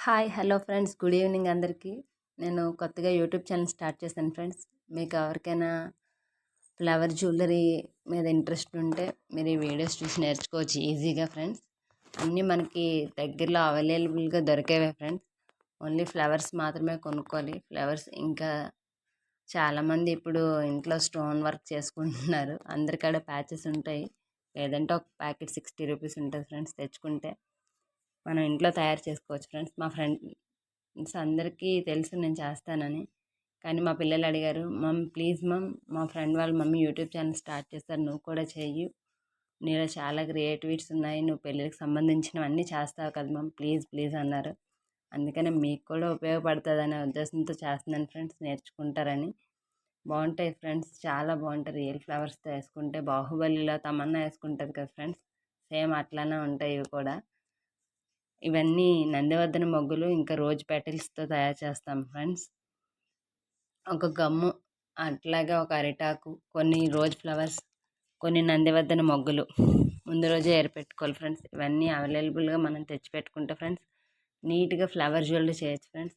Hi hello friends, good evening అందరికీ. నేను కొత్తగా యూట్యూబ్ ఛానల్ స్టార్ట్ చేశాను ఫ్రెండ్స్. మీకు ఎవరికైనా ఫ్లవర్ జ్యువెలరీ మీద ఇంట్రెస్ట్ ఉంటే మీరు ఈ వీడియోస్ చూసి నేర్చుకోవచ్చు ఈజీగా ఫ్రెండ్స్. అన్నీ మనకి దగ్గరలో అవైలబుల్గా దొరికేవే ఫ్రెండ్స్. ఓన్లీ ఫ్లవర్స్ మాత్రమే కొనుక్కోవాలి. ఫ్లవర్స్ ఇంకా చాలామంది ఇప్పుడు ఇంట్లో స్టోన్ వర్క్ చేసుకుంటున్నారు. అందరికాడ ప్యాచెస్ ఉంటాయి, లేదంటే ఒక ప్యాకెట్ 60 రూపీస్ ఉంటుంది ఫ్రెండ్స్. తెచ్చుకుంటే మనం ఇంట్లో తయారు చేసుకోవచ్చు ఫ్రెండ్స్. మా ఫ్రెండ్స్ అందరికీ తెలుసు నేను చేస్తానని, కానీ మా పిల్లలు అడిగారు, మమ్ ప్లీజ్ మమ్, మా ఫ్రెండ్ వాళ్ళ మమ్మీ యూట్యూబ్ ఛానల్ స్టార్ట్ చేస్తారు, నువ్వు కూడా చెయ్యి, నీలో చాలా క్రియేటివిటీస్ ఉన్నాయి, నువ్వు పెళ్ళికి సంబంధించినవన్నీ చేస్తావు కదా మమ్, ప్లీజ్ ప్లీజ్ అన్నారు. అందుకనే మీకు కూడా ఉపయోగపడుతుందనే ఉద్దేశంతో చేస్తున్నాను ఫ్రెండ్స్. నేర్చుకుంటారని. బాగుంటాయి ఫ్రెండ్స్, చాలా బాగుంటాయి. రియల్ ఫ్లవర్స్తో వేసుకుంటే బాహుబలిలో తమన్నా వేసుకుంటుంది కదా ఫ్రెండ్స్, సేమ్ అట్లానే ఉంటాయి ఇవి కూడా. ఇవన్నీ నందివర్ధన మొగ్గులు, ఇంకా రోజ్ పెటల్స్తో తయారు చేస్తాం ఫ్రెండ్స్. ఒక గమ్ము, అట్లాగే ఒక అరిటాకు, కొన్ని రోజ్ ఫ్లవర్స్, కొన్ని నందివర్ధన మొగ్గులు ముందు రోజే ఏర్పెట్టుకోవాలి ఫ్రెండ్స్. ఇవన్నీ అవైలబుల్గా మనం తెచ్చిపెట్టుకుంటే ఫ్రెండ్స్ నీట్గా ఫ్లవర్ జ్యువెలరీ చేయొచ్చు ఫ్రెండ్స్.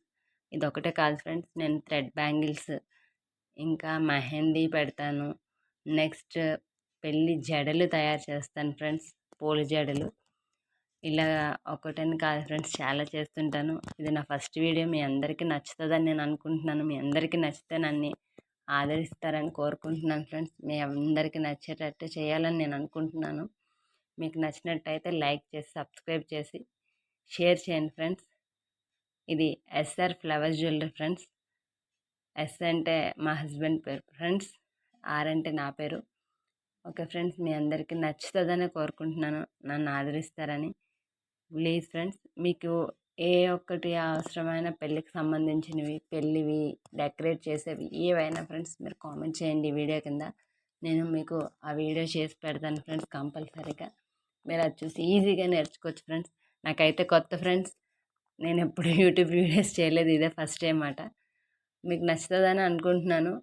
ఇది ఒకటే కాదు ఫ్రెండ్స్, నేను థ్రెడ్ బ్యాంగిల్స్, ఇంకా మెహందీ పెడతాను, నెక్స్ట్ పెళ్ళి జడలు తయారు చేస్తాను ఫ్రెండ్స్, పూల జడలు. ఇలా ఒకటని కాదు ఫ్రెండ్స్, చాలా చేస్తుంటాను. ఇది నా ఫస్ట్ వీడియో, మీ అందరికీ నచ్చుతుందని నేను అనుకుంటున్నాను. మీ అందరికీ నచ్చితే నన్ను ఆదరిస్తారని కోరుకుంటున్నాను ఫ్రెండ్స్. మీ అందరికీ నచ్చేటట్టు చేయాలని నేను అనుకుంటున్నాను. మీకు నచ్చినట్టయితే లైక్ చేసి, సబ్స్క్రైబ్ చేసి, షేర్ చేయండి ఫ్రెండ్స్. ఇది SR flower jewellery friends. S అంటే మా హస్బెండ్ పేరు ఫ్రెండ్స్, ఆర్ అంటే నా పేరు. ఓకే ఫ్రెండ్స్, మీ అందరికీ నచ్చుతుందని కోరుకుంటున్నాను, నన్ను ఆదరిస్తారని. ప్లీజ్ ఫ్రెండ్స్, మీకు ఏ ఒక్కటి అవసరమైన పెళ్ళికి సంబంధించినవి, పెళ్ళివి డెకరేట్ చేసేవి ఏవైనా ఫ్రెండ్స్ మీరు కామెంట్ చేయండి ఈ వీడియో కింద. నేను మీకు ఆ వీడియో చేసి పెడతాను ఫ్రెండ్స్ కంపల్సరీగా. మీరు అది చూసి ఈజీగా నేర్చుకోవచ్చు ఫ్రెండ్స్. నాకైతే కొత్త ఫ్రెండ్స్, నేను ఎప్పుడు యూట్యూబ్ వీడియోస్ చేయలేదు, ఇదే ఫస్ట్ టైం మాట. మీకు నచ్చుతుందని అనుకుంటున్నాను.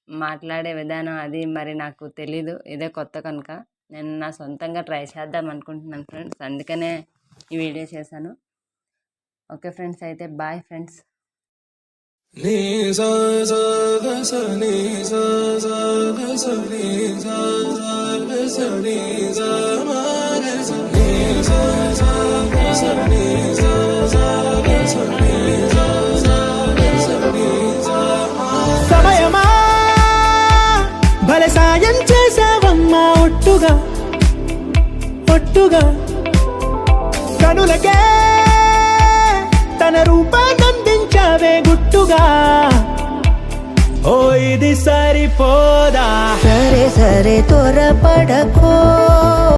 మాట్లాడే విధానం అది మరి నాకు తెలీదు, ఇదే కొత్త కనుక నేను నా సొంతంగా ట్రై చేద్దాం అనుకుంటున్నాను ఫ్రెండ్స్. అందుకనే ఈ వీడియో చేశాను. ఓకే ఫ్రెండ్స్, అయితే బాయ్ ఫ్రెండ్స్. సమయమా భలే సాయం చేసావమ్మా, ఒట్టుగా ఒట్టుగా కనులకే తన రూపాన్నందించావే గుట్టుగా. ఓ ఇది సరిపోదా, సరే సరే త్వరపడకో.